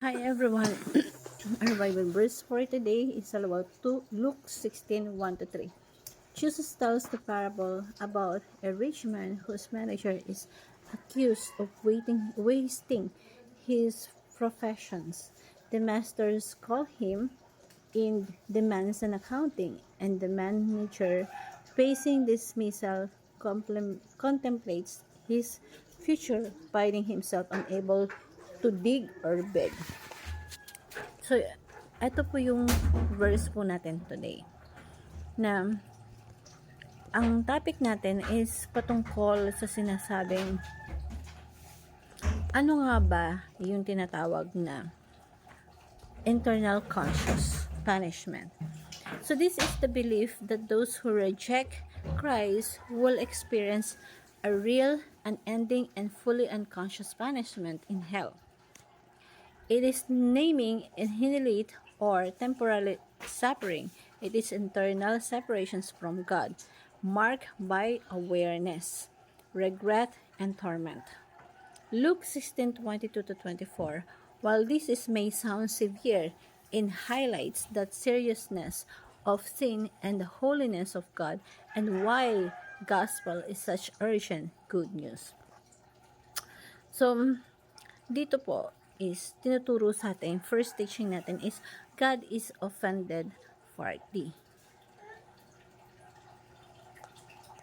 Hi everyone. Our Bible verse for today is all about Luke 16:1-3. Jesus tells the parable about a rich man whose manager is accused of wasting his professions. The masters call him in, demands an accounting, and the manager, facing dismissal, contemplates his future, finding himself unable to dig or beg. So, ito po yung verse po natin today. Na, ang topic natin is patungkol sa sinasabing, ano nga ba yung tinatawag na internal conscious punishment. So, this is the belief that those who reject Christ will experience a real, unending, and fully unconscious punishment in hell. It is naming annihilate or temporary suffering. It is internal separations from God, marked by awareness, regret, and torment. Luke 16:22-24. While may sound severe, it highlights the seriousness of sin and the holiness of God, and why gospel is such urgent good news. So, dito po is tinuturo sa atin, first teaching natin is God is offended partly.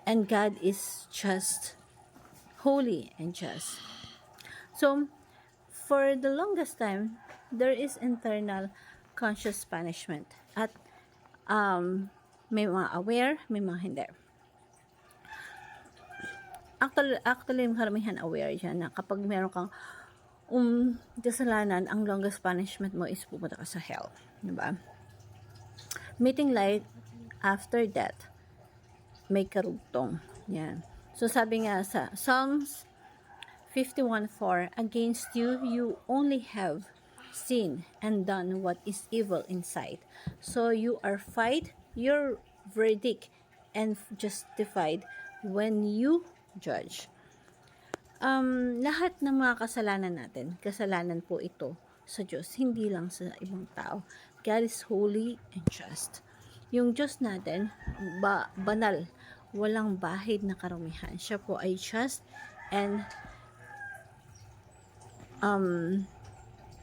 And God is just, holy and just. So, for the longest time, there is internal conscious punishment. At may mga aware, may mga hindi. Actually, karamihan aware dyan na kapag meron kang kasalanan, ang longest punishment mo is pupunta ka sa hell. Diba? Meeting light after death, may karugtong. Yan. So, sabi nga sa Psalms 51:4, against you, you only have sinned and done what is evil in sight. So, you are fight your verdict and justified when you judge. Lahat ng mga kasalanan natin, kasalanan po ito sa Diyos, hindi lang sa ibang tao. God is holy and just. Yung Diyos natin, banal, walang bahid na karumihan. Siya po ay just and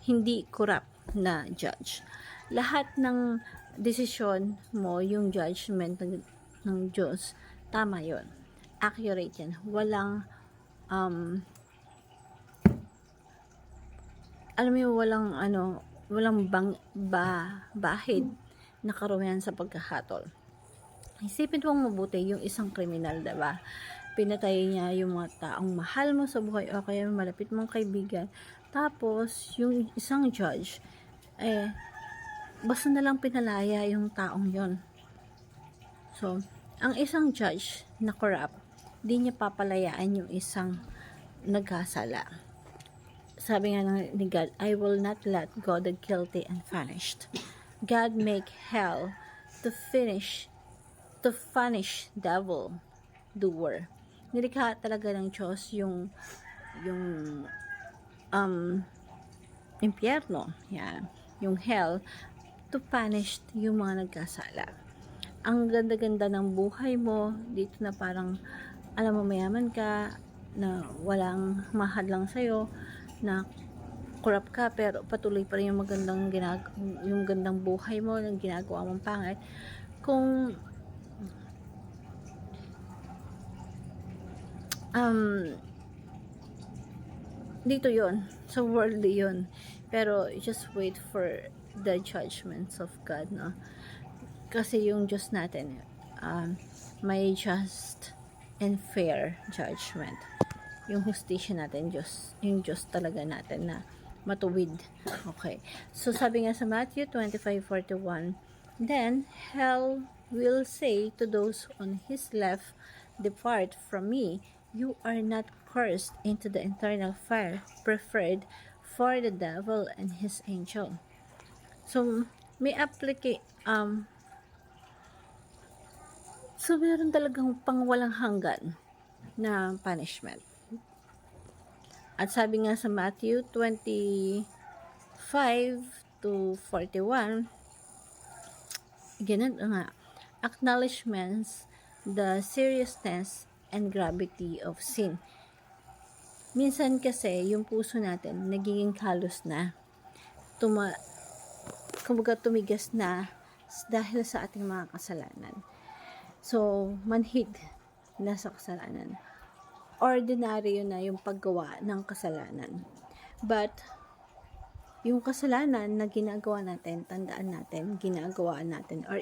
hindi corrupt na judge. Lahat ng desisyon mo, yung judgment ng Diyos, tama yon, accurate yan. Walang alam mo, walang bahid na karumihan sa pagkahatol. Isipin mong mabuti yung isang kriminal, diba? Pinatay niya yung mga taong mahal mo sa buhay o kaya malapit mong kaibigan. Tapos, yung isang judge, basta na lang pinalaya yung taong yon. So, ang isang judge na corrupt, di niya papalayaan yung isang nagkasala. Sabi nga ni God, I will not let go the guilty and punished. God make hell to punish devil doer. Nilikha talaga ng Diyos yung impyerno, yan, yung hell, to punish yung mga nagkasala. Ang ganda-ganda ng buhay mo dito na parang, alam mo, mayaman ka, na walang mahadlang sa'yo, na corrupt ka, pero patuloy pa rin yung yung gandang buhay mo, yung ginagawa mong pangit. Kung dito yon, sa worldly yon, pero just wait for the judgments of God, no? Kasi yung Diyos natin, may just and fair judgment. Yung hustisya natin, yung Diyos talaga natin na matuwid. Okay. So, sabi nga sa Matthew 25:41, then hell will say to those on his left, depart from me, you are not cursed, into the eternal fire prepared for the devil and his angel. So, may so meron talagang pangwalang hanggan na punishment. At sabi nga sa Matthew 25 5 to 41, ganun nga, acknowledgements the seriousness and gravity of sin. Minsan kasi, yung puso natin, nagiging kalos na. Kumbaga tumigas na dahil sa ating mga kasalanan. So, manhid na sa kasalanan. Ordinaryo na yung paggawa ng kasalanan. But, yung kasalanan na ginagawa natin, tandaan natin, ginagawa natin, or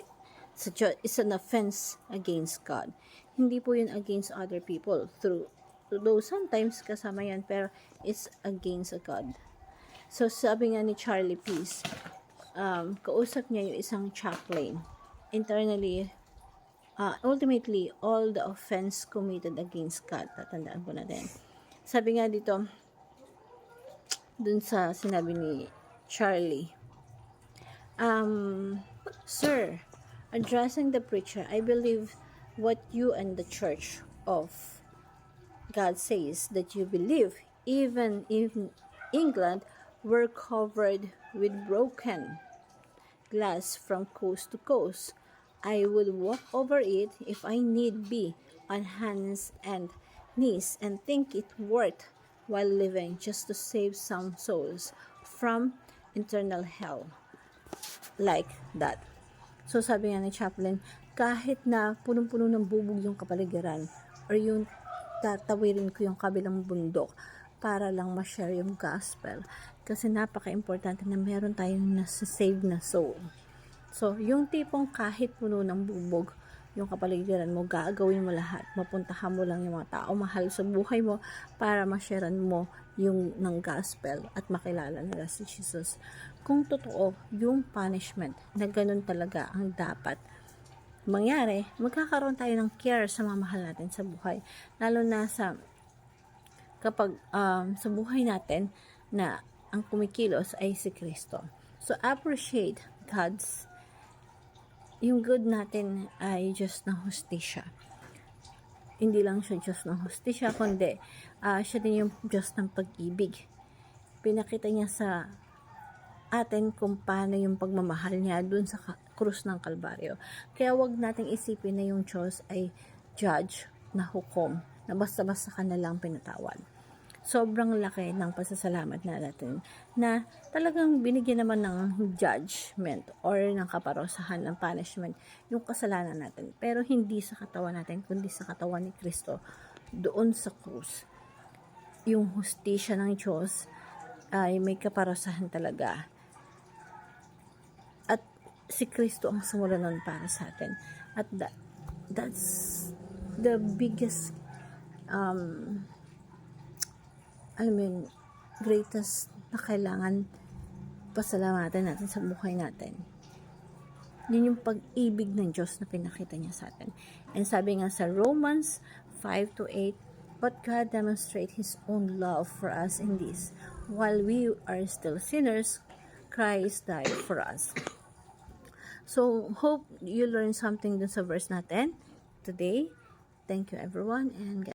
it's an offense against God. Hindi po yun against other people. Though sometimes kasama yan, pero it's against God. So, sabi nga ni Charlie Peace, kausap niya yung isang chaplain. Internally, ultimately, all the offense committed against God. Tatandaan po natin. Sabi nga dito, dun sa sinabi ni Charlie, Sir, addressing the preacher, I believe what you and the Church of God says that you believe, even in England, were covered with broken glass from coast to coast. I will walk over it if I need be on hands and knees and think it worth while living just to save some souls from eternal hell. Like that. So sabi nga ni Chaplain, kahit na punong-puno ng bubog yung kapaligiran or yung tatawirin ko yung kabilang bundok para lang ma-share yung gospel. Kasi napaka-importante na meron tayong nasa-save na soul. So, yung tipong kahit puno ng bubog, yung kapaligiran mo, gagawin mo lahat. Mapuntahan mo lang yung mga tao mahal sa buhay mo para ma-sharean mo yung ng gospel at makilala nila si Jesus. Kung totoo, yung punishment na ganun talaga ang dapat mangyari, magkakaroon tayo ng care sa mga mahal natin sa buhay. Lalo na kapag sa buhay natin na ang kumikilos ay si Kristo. So, appreciate yung good natin ay Diyos ng hustisya. Hindi lang siya Diyos ng hustisya, kundi siya din yung Diyos ng pag-ibig. Pinakita niya sa atin kung paano yung pagmamahal niya dun sa krus ng Kalbaryo. Kaya wag nating isipin na yung Diyos ay judge na hukom, na basta-basta ka na lang pinatawad. Sobrang laki ng pasasalamat na natin na talagang binigyan naman ng judgment or ng kaparusahan ng punishment yung kasalanan natin. Pero hindi sa katawan natin, kundi sa katawan ni Kristo doon sa krus. Yung hustisya ng Diyos ay may kaparusahan talaga. At si Kristo ang sumula nun para sa atin. At that's the biggest greatest na kailangan pasalamatan natin sa buhay natin. Yun yung pag-ibig ng Diyos na pinakita niya sa atin. And sabi nga sa Romans 5-8, but God demonstrates His own love for us in this. While we are still sinners, Christ died for us. So, hope you learned something dun sa verse natin today. Thank you everyone and